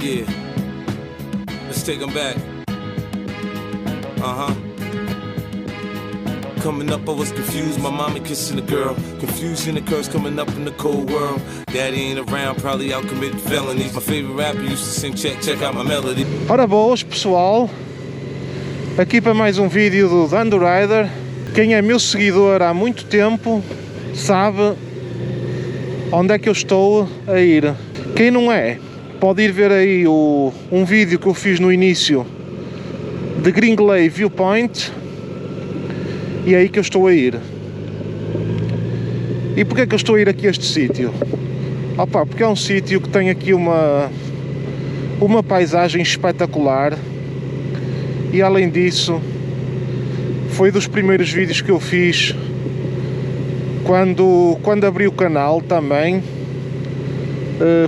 Yeah, let's take them back. Coming up, I was confused. My mama kissing a girl. Confusion occurs coming up in the cold world. Daddy ain't around, probably out committing felonies. My favorite rapper used to sing, check out my melody. Ora boas, pessoal. Aqui para mais um vídeo do Dando Rider. Quem é meu seguidor há muito tempo sabe onde é que eu estou a ir. Quem não é, pode ir ver aí um vídeo que eu fiz no início de Gringley Viewpoint. E é aí que eu estou a ir. E porquê é que eu estou a ir aqui a este sítio? Opa, porque é um sítio que tem aqui uma paisagem espetacular. E além disso, foi dos primeiros vídeos que eu fiz quando abri o canal também.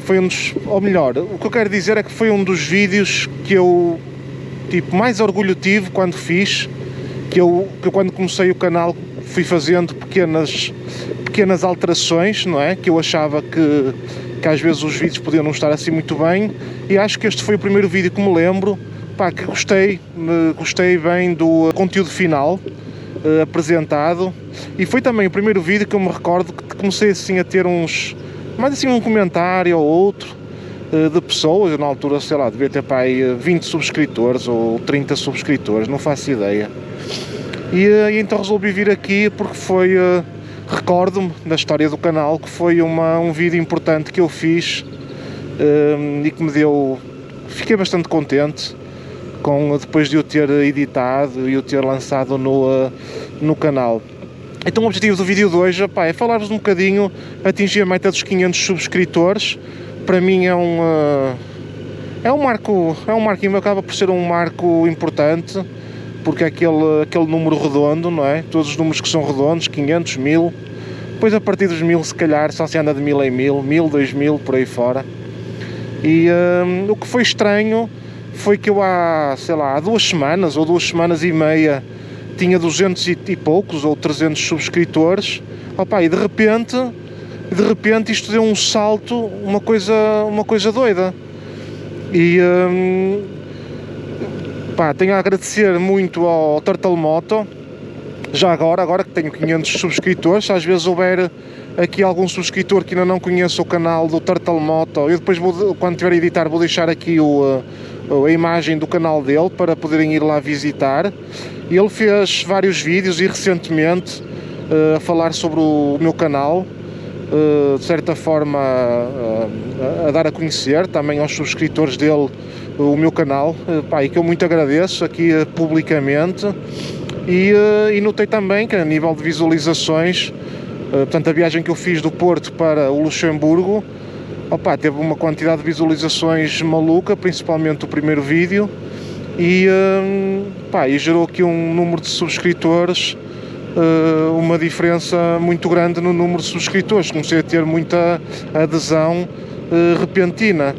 Foi um dos, ou melhor, o que eu quero dizer é que foi um dos vídeos que eu mais orgulho tive quando fiz. Que eu quando comecei o canal fui fazendo pequenas alterações, não é? Que eu achava que às vezes os vídeos podiam não estar assim muito bem, e acho que este foi o primeiro vídeo que me lembro, pá, que gostei bem do conteúdo final apresentado, e foi também o primeiro vídeo que eu me recordo que comecei assim a ter mais assim um comentário ou outro de pessoas. Eu, na altura, sei lá, devia ter, pá, aí 20 subscritores ou 30 subscritores, não faço ideia. E então resolvi vir aqui porque foi, recordo-me da história do canal, que foi um vídeo importante que eu fiz e que me deu, fiquei bastante contente depois de o ter editado e o ter lançado no canal. Então o objetivo do vídeo de hoje, pá, é falar-vos um bocadinho, atingir a meta dos 500 subscritores. Para mim é um marco, acaba por ser um marco importante, porque é aquele número redondo, não é? Todos os números que são redondos, 500, 1000, depois a partir dos 1000 se calhar só se anda de 1000 em 1000, 2000, por aí fora. E o que foi estranho foi que eu há 2 semanas ou 2 semanas e meia tinha 200 e poucos ou 300 subscritores. Opa, e de repente isto deu um salto, uma coisa doida. E pá, tenho a agradecer muito ao Turtle Moto, já agora que tenho 500 subscritores. Se às vezes houver aqui algum subscritor que ainda não conheça o canal do Turtle Moto, eu depois quando tiver a editar vou deixar aqui a imagem do canal dele para poderem ir lá visitar. Ele fez vários vídeos e recentemente a falar sobre o meu canal, de certa forma a dar a conhecer também aos subscritores dele o meu canal, pá, e que eu muito agradeço aqui publicamente. E notei também que a nível de visualizações, portanto a viagem que eu fiz do Porto para o Luxemburgo, opa, teve uma quantidade de visualizações maluca, principalmente o primeiro vídeo, e gerou aqui um número de subscritores, uma diferença muito grande no número de subscritores. Comecei a ter muita adesão repentina.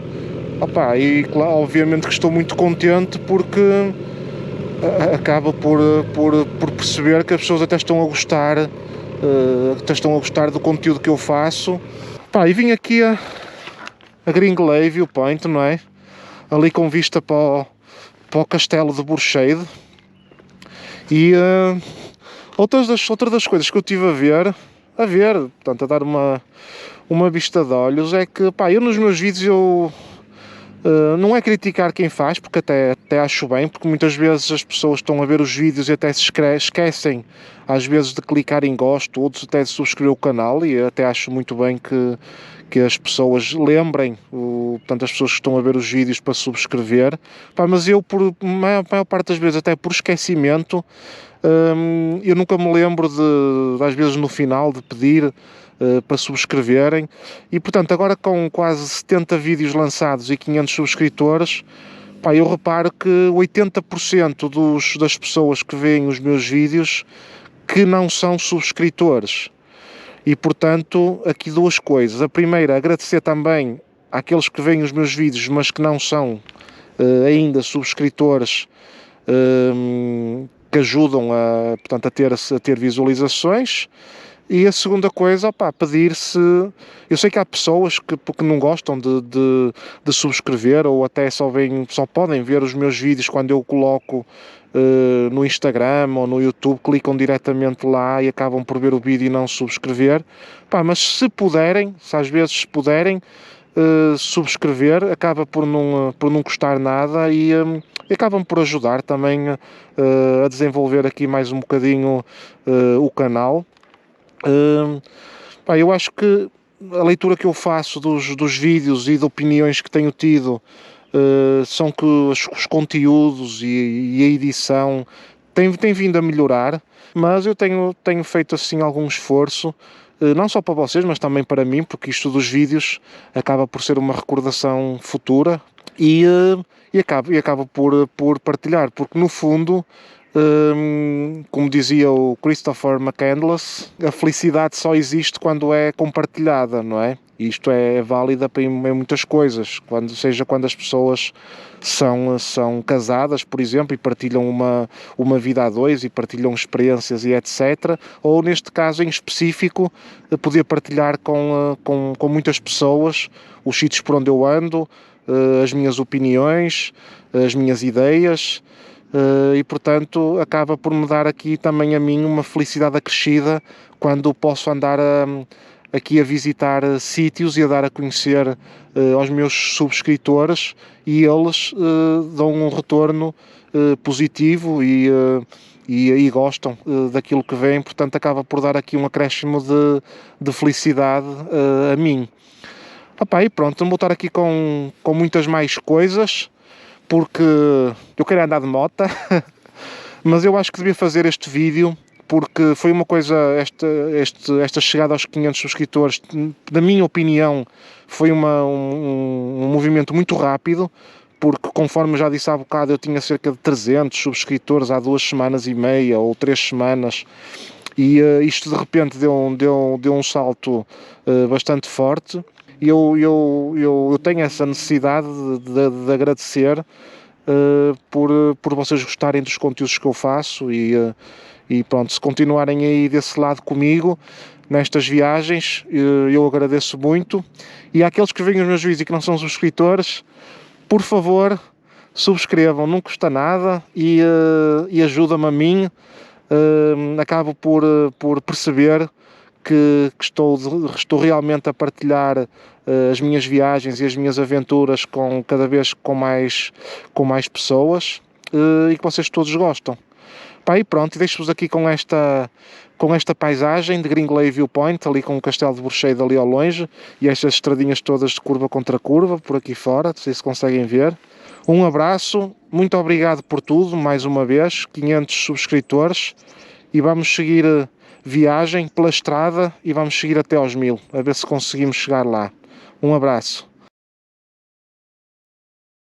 Opa, e claro, obviamente que estou muito contente, porque acaba por perceber que as pessoas até estão a gostar, do conteúdo que eu faço. Pá, e vim aqui a Gringley Viewpoint, não é? Ali com vista para o castelo de Burchade. E outra das coisas que eu estive a ver, portanto, a dar uma vista de olhos, é que, pá, eu nos meus vídeos não é criticar quem faz, porque até acho bem, porque muitas vezes as pessoas estão a ver os vídeos e até se esquecem às vezes de clicar em gosto, outros até de subscrever o canal, e até acho muito bem que as pessoas lembrem, portanto, as pessoas que estão a ver os vídeos para subscrever. Pá, mas eu, por maior parte das vezes, até por esquecimento, eu nunca me lembro às vezes no final de pedir para subscreverem. E portanto, agora com quase 70 vídeos lançados e 500 subscritores, pá, eu reparo que 80% das pessoas que veem os meus vídeos que não são subscritores. E portanto, aqui duas coisas. A primeira, agradecer também àqueles que veem os meus vídeos mas que não são ainda subscritores, que ajudam a ter visualizações. E a segunda coisa, opá, pedir se... Eu sei que há pessoas que não gostam de subscrever, ou até só podem ver os meus vídeos quando eu coloco no Instagram ou no YouTube, clicam diretamente lá e acabam por ver o vídeo e não subscrever. Pá, mas se puderem, se às vezes puderem, subscrever, acaba por não custar nada e acabam por ajudar também a desenvolver aqui mais um bocadinho o canal. Pá, eu acho que a leitura que eu faço dos vídeos e de opiniões que tenho tido são que os conteúdos e a edição têm vindo a melhorar, mas eu tenho feito assim algum esforço, não só para vocês, mas também para mim, porque isto dos vídeos acaba por ser uma recordação futura e acabo por partilhar, porque no fundo, como dizia o Christopher McCandless, a felicidade só existe quando é compartilhada, não é? Isto é válida em muitas coisas, seja quando as pessoas são casadas, por exemplo, e partilham uma vida a dois e partilham experiências e etc. Ou neste caso em específico, poder partilhar com muitas pessoas os sítios por onde eu ando, as minhas opiniões, as minhas ideias, e portanto acaba por me dar aqui também a mim uma felicidade acrescida quando posso andar aqui a visitar sítios e a dar a conhecer aos meus subscritores, e eles dão um retorno positivo e gostam daquilo que vem, portanto acaba por dar aqui um acréscimo de felicidade a mim. E pronto, não vou estar aqui com muitas mais coisas, porque eu quero andar de moto, mas eu acho que devia fazer este vídeo, porque foi uma coisa, esta chegada aos 500 subscritores, na minha opinião, foi um movimento muito rápido, porque conforme já disse há bocado, eu tinha cerca de 300 subscritores há 2 semanas e meia ou 3 semanas, e isto de repente deu um salto bastante forte. E eu tenho essa necessidade de agradecer por vocês gostarem dos conteúdos que eu faço e pronto, se continuarem aí desse lado comigo nestas viagens, eu agradeço muito. E àqueles que veem os meus vídeos e que não são subscritores, por favor, subscrevam, não custa nada e ajuda-me a mim. Acabo por perceber que estou realmente a partilhar as minhas viagens e as minhas aventuras cada vez com mais pessoas, e que vocês todos gostam. E pronto, deixo-vos aqui com esta paisagem de Gringley Viewpoint, ali com o Castelo de Borcheide ali ao longe, e estas estradinhas todas de curva contra curva, por aqui fora, não sei se conseguem ver. Um abraço, muito obrigado por tudo, mais uma vez, 500 subscritores, e vamos seguir viagem pela estrada e vamos seguir até aos 1000, a ver se conseguimos chegar lá. Um abraço.